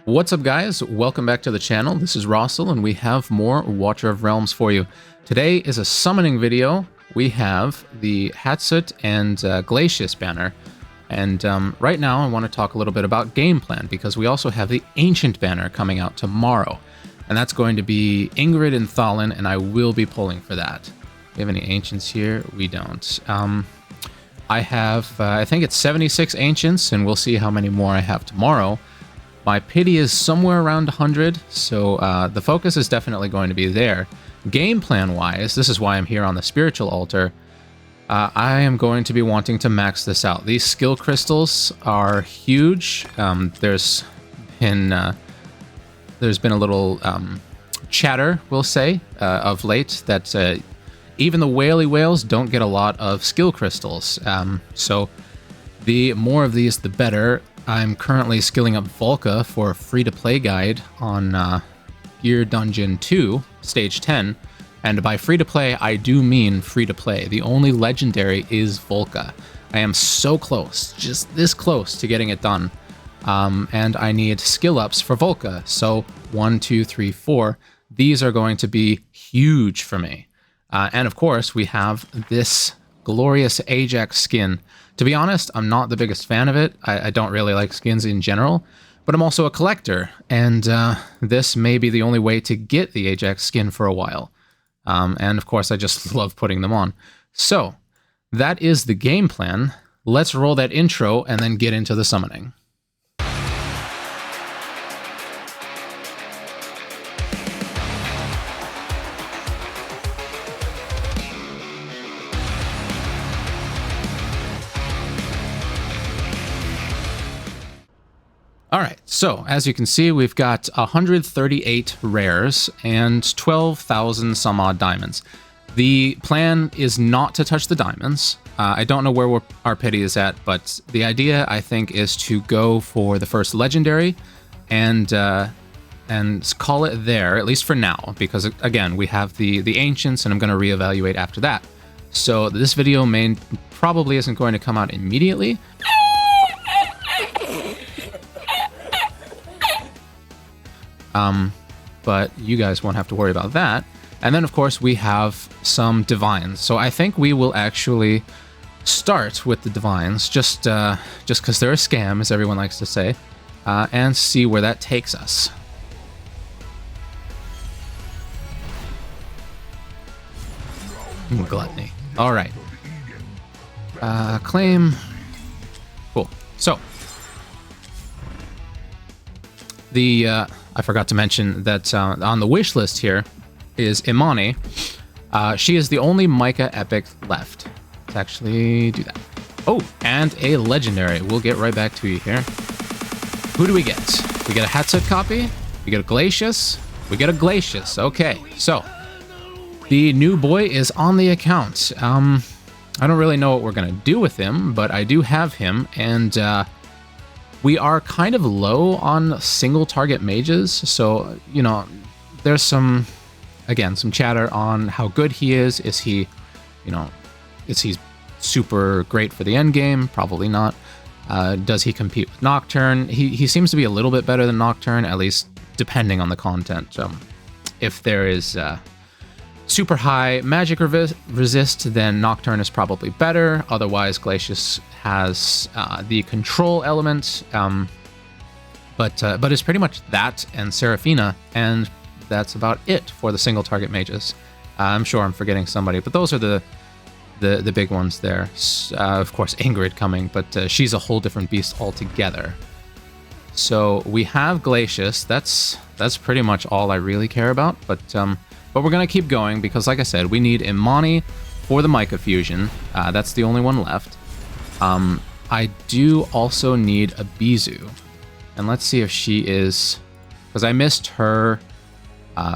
What's up, guys? Welcome back to the channel. This is Rossel, and we have more Watcher of Realms for you. Today is a summoning video. We have the Hatssut and Glacius banner. And right now I want to talk a little bit about game plan, because we also have the Ancient banner coming out tomorrow. And that's going to be Ingrid and Thalin, and I will be pulling for that. Do we have any Ancients here? We don't. I have, I think it's 76 Ancients, and we'll see how many more I have tomorrow. My pity is somewhere around 100, so the focus is definitely going to be there. Game plan-wise, this is why I'm here on the Spiritual Altar, I am going to be wanting to max this out. These skill crystals are huge. There's been a little chatter, we'll say, of late, that even the whaley whales don't get a lot of skill crystals. So the more of these, the better. I'm currently skilling up Volca for a free-to-play guide on Gear Dungeon 2, Stage 10. And by free-to-play, I do mean free-to-play. The only legendary is Volca. I am so close, just this close to getting it done. And I need skill-ups for Volca. So 1, 2, 3, 4. These are going to be huge for me. And of course, we have this glorious Ajax skin. To be honest, I'm not the biggest fan of it. I don't really like skins in general, but I'm also a collector, and this may be the only way to get the Ajax skin for a while. And of course, I just love putting them on. So, that is the game plan. Let's roll that intro and then get into the summoning. Alright, so as you can see, we've got 138 rares and 12,000 some odd diamonds. The plan is not to touch the diamonds. I don't know where our pity is at, but the idea, I think, is to go for the first legendary and call it there, at least for now, because again, we have the Ancients, and I'm going to reevaluate after that. So this video probably isn't going to come out immediately. But you guys won't have to worry about that. And then, of course, we have some divines. So I think we will actually start with the divines, just because they're a scam, as everyone likes to say, and see where that takes us. Gluttony. All right. Claim. Cool. So I forgot to mention that on the wish list here is Imani. She is the only Micah epic left. Let's actually do that. Oh, and a legendary. We'll get right back to you here. Who do we get? We get a Hatssut copy. We get a Glacius. We get a Glacius. Okay, so the new boy is on the account. I don't really know what we're going to do with him, but I do have him, and we are kind of low on single target mages, so, you know, there's some chatter on how good he is. Is he super great for the end game? Probably not. Does he compete with Nocturne? He seems to be a little bit better than Nocturne, at least depending on the content. If there is super high magic resist, then Nocturne is probably better. Otherwise, Glacius has the control element, but it's pretty much that and Seraphina, and that's about it for the single target mages. I'm sure I'm forgetting somebody, but those are the big ones there. Of course, Ingrid coming, but she's a whole different beast altogether. So we have Glacius. That's pretty much all I really care about, but we're going to keep going because, like I said, we need Imani for the Micah fusion. That's the only one left. I do also need a Bizu. And let's see if she is... because I missed her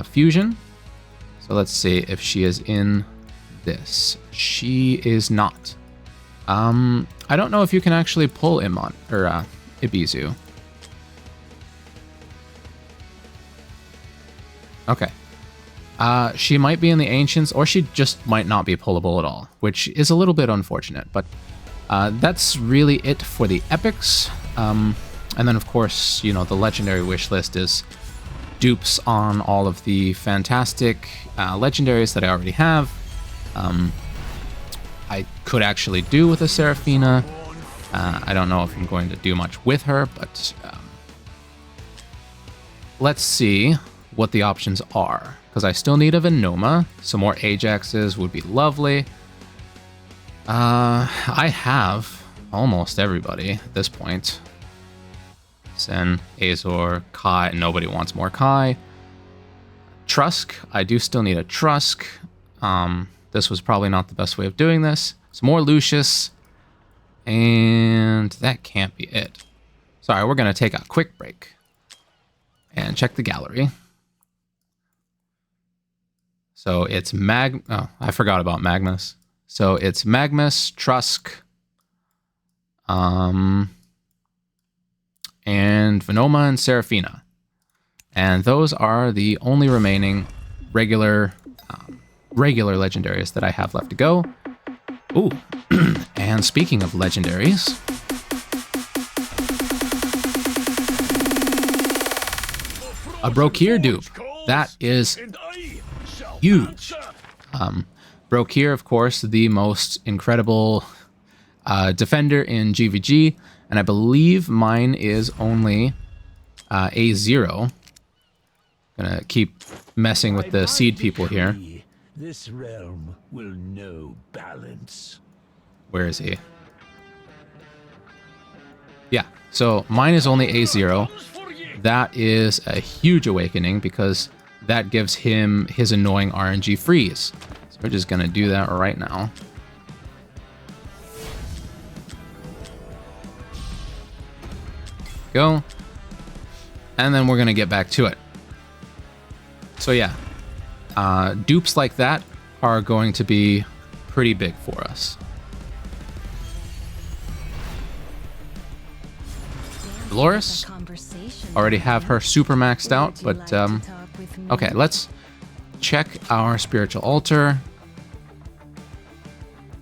fusion. So let's see if she is in this. She is not. I don't know if you can actually pull Imani or Ibizu. Okay. She might be in the Ancients, or she just might not be pullable at all, which is a little bit unfortunate, but that's really it for the epics. And then, of course, you know, the legendary wish list is dupes on all of the fantastic legendaries that I already have. I could actually do with a Seraphina. I don't know if I'm going to do much with her, but let's see what the options are. Because I still need a Venoma. Some more Ajaxes would be lovely. I have almost everybody at this point. Sen, Azor, Kai. Nobody wants more Kai. Trusk. I do still need a Trusk. This was probably not the best way of doing this. Some more Lucius. And that can't be it. Sorry, we're going to take a quick break. And check the gallery. So it's Oh, I forgot about Magnus. So it's Magnus, Trusk, and Venoma and Seraphina. And those are the only remaining regular legendaries that I have left to go. Ooh, and speaking of legendaries, a Brokir dupe. That is huge. Brokir, of course, the most incredible defender in GVG, and I believe mine is only A0. Gonna keep messing with the seed people here. This realm will know balance. Where is he? Yeah, so mine is only A0. That is a huge awakening because that gives him his annoying RNG freeze. So we're just gonna do that right now. Go. And then we're gonna get back to it. So yeah, dupes like that are going to be pretty big for us. Dolores, already have her super maxed out, but okay, let's check our spiritual altar.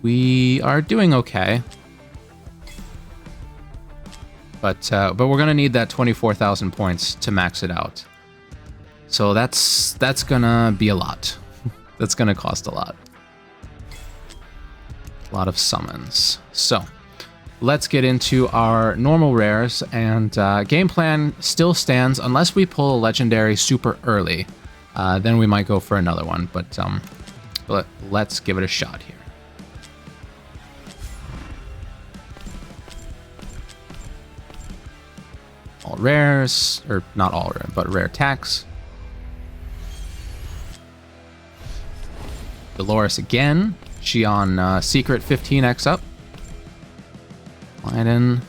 We are doing okay, but we're gonna need that 24,000 points to max it out. So that's gonna be a lot. That's gonna cost a lot. A lot of summons. So let's get into our normal rares, and game plan still stands unless we pull a legendary super early. Then we might go for another one, but let's give it a shot here. All rares, or not all rare, but rare attacks. Dolores again. She on secret 15x up. Biden.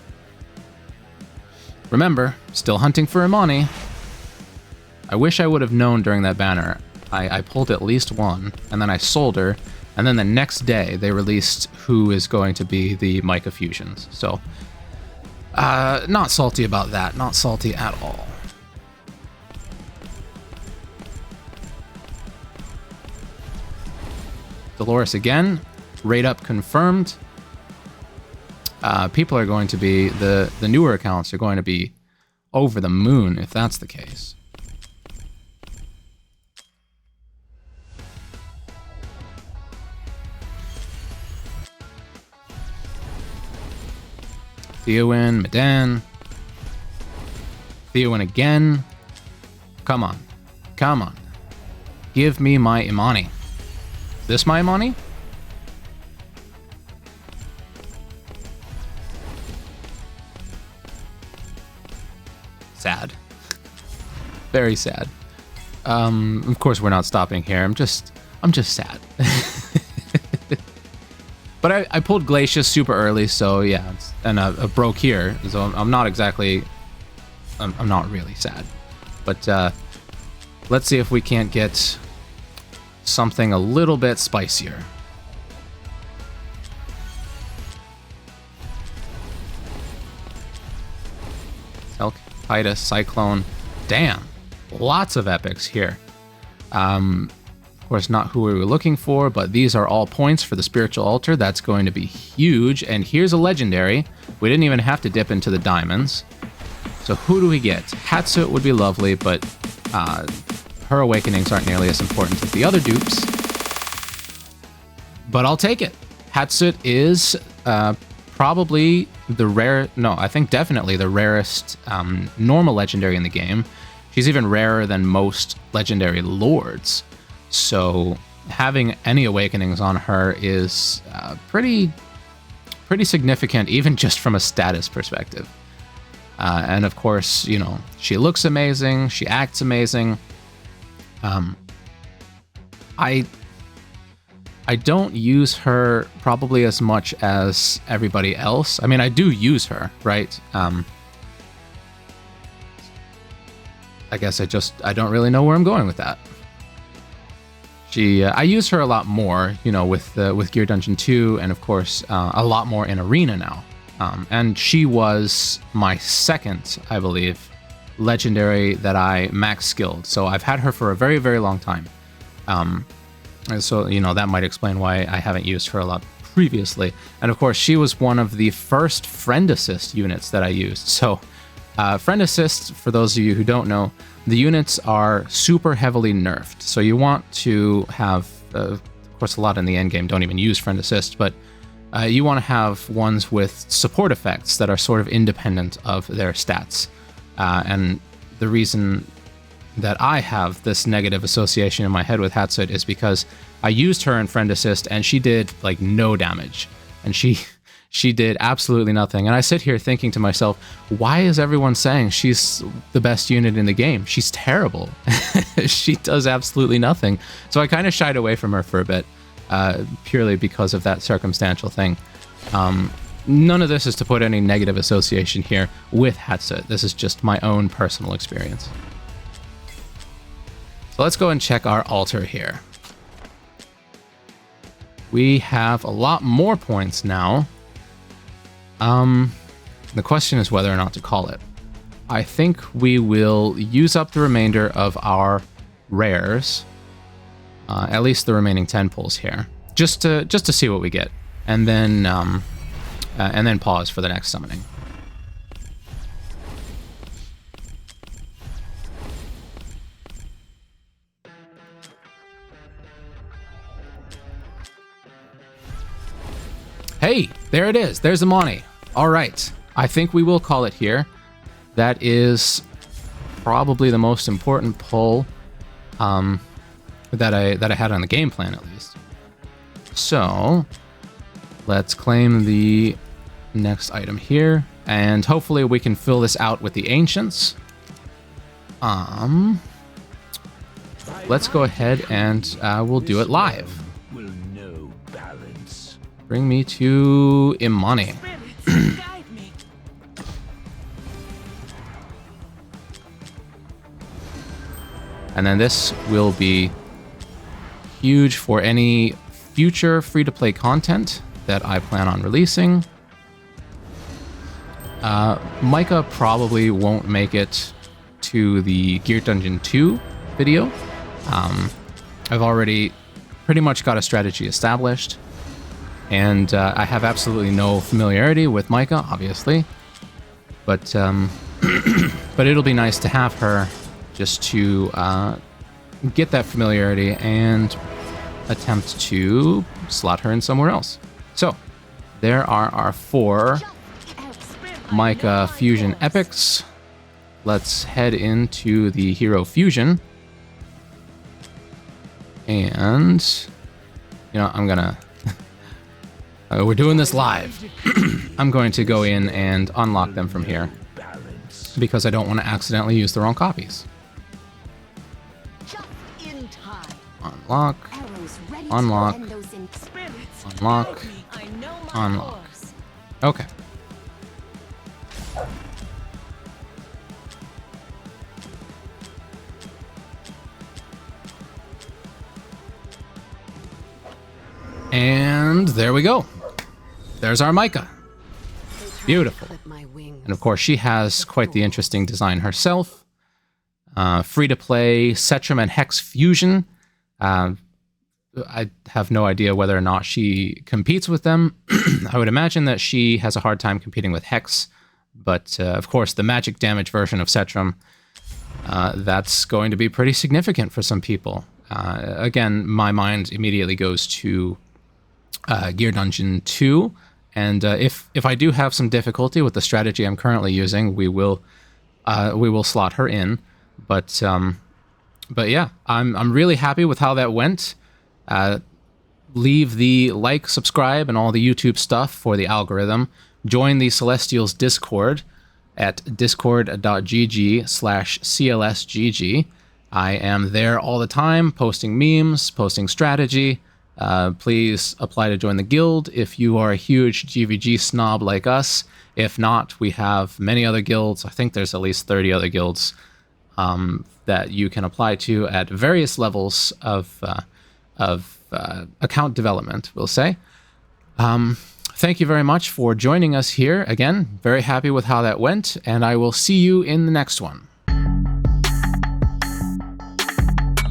Remember, still hunting for Imani. I wish I would have known during that banner. I pulled at least one, and then I sold her, and then the next day they released who is going to be the Micah Fusions. So, not salty about that. Not salty at all. Dolores again. Rate up confirmed. People are going to be, the newer accounts are going to be over the moon if that's the case. Theowin, Medan. Theowin again. Come on. Come on. Give me my Imani. Is this my Imani? Sad. Very sad. Of course we're not stopping here. I'm just sad. But I pulled Glacius super early, so yeah, and a broke here, so I'm not exactly, I'm not really sad. But let's see if we can't get something a little bit spicier. Elk, Titus, Cyclone. Damn, lots of epics here. Of course, not who we were looking for, but these are all points for the spiritual altar. That's going to be huge. And here's a legendary. We didn't even have to dip into the diamonds. So who do we get? Hatssut would be lovely, but her awakenings aren't nearly as important as the other dupes. But I'll take it. Hatssut is probably I think definitely the rarest normal legendary in the game. She's even rarer than most legendary lords. So having any awakenings on her is pretty significant, even just from a status perspective. And of course, you know, she looks amazing, she acts amazing. I don't use her probably as much as everybody else. I mean, I do use her, right? I guess I don't really know where I'm going with that. I use her a lot more, you know, with Gear Dungeon 2, and of course, a lot more in Arena now. And she was my second, I believe, legendary that I max skilled. So I've had her for a very, very long time. So, you know, that might explain why I haven't used her a lot previously. And of course, she was one of the first friend assist units that I used. So friend assist, for those of you who don't know, the units are super heavily nerfed. So you want to have, of course, a lot in the end game don't even use friend assist, but you want to have ones with support effects that are sort of independent of their stats. And the reason that I have this negative association in my head with Hatssut is because I used her in friend assist and she did like no damage, and she did absolutely nothing. And I sit here thinking to myself, why is everyone saying she's the best unit in the game? She's terrible. She does absolutely nothing. So I kind of shied away from her for a bit, purely because of that circumstantial thing. None of this is to put any negative association here with Hatssut. This is just my own personal experience. So let's go and check our altar here. We have a lot more points now. The question is whether or not to call it. I think we will use up the remainder of our rares, at least the remaining 10 pulls here, just to see what we get, and then pause for the next summoning. Hey, there it is. There's Amani. All right. I think we will call it here. That is probably the most important pull that I had on the game plan, at least. So let's claim the next item here, and hopefully we can fill this out with the ancients. Let's go ahead and we'll do it live. Bring me to Imani. And then this will be huge for any future free-to-play content that I plan on releasing. Micah probably won't make it to the Gear Dungeon 2 video. I've already pretty much got a strategy established. And I have absolutely no familiarity with Micah, obviously, but but it'll be nice to have her just to get that familiarity and attempt to slot her in somewhere else. So there are our 4 Micah Fusion Epics. Let's head into the Hero Fusion, and you know, I'm gonna. We're doing this live. I'm going to go in and unlock them from here because I don't want to accidentally use the wrong copies. Unlock. Unlock. Unlock. Unlock. Okay. And there we go. There's our Micah. Beautiful. And of course, she has quite the interesting design herself. Free-to-play Setram and Hex Fusion. I have no idea whether or not she competes with them. I would imagine that she has a hard time competing with Hex, But of course, the magic damage version of Setram, that's going to be pretty significant for some people. Again, my mind immediately goes to Gear Dungeon 2, and if I do have some difficulty with the strategy I'm currently using, we will slot her in. But yeah, I'm really happy with how that went. Leave the like, subscribe, and all the YouTube stuff for the algorithm. Join the Celestials Discord at discord.gg/clsgg. I am there all the time, posting memes, posting strategy. Please apply to join the guild if you are a huge GVG snob like us. If not, we have many other guilds. I think there's at least 30 other guilds that you can apply to at various levels of account development, we'll say. Thank you very much for joining us here. Again, very happy with how that went, and I will see you in the next one.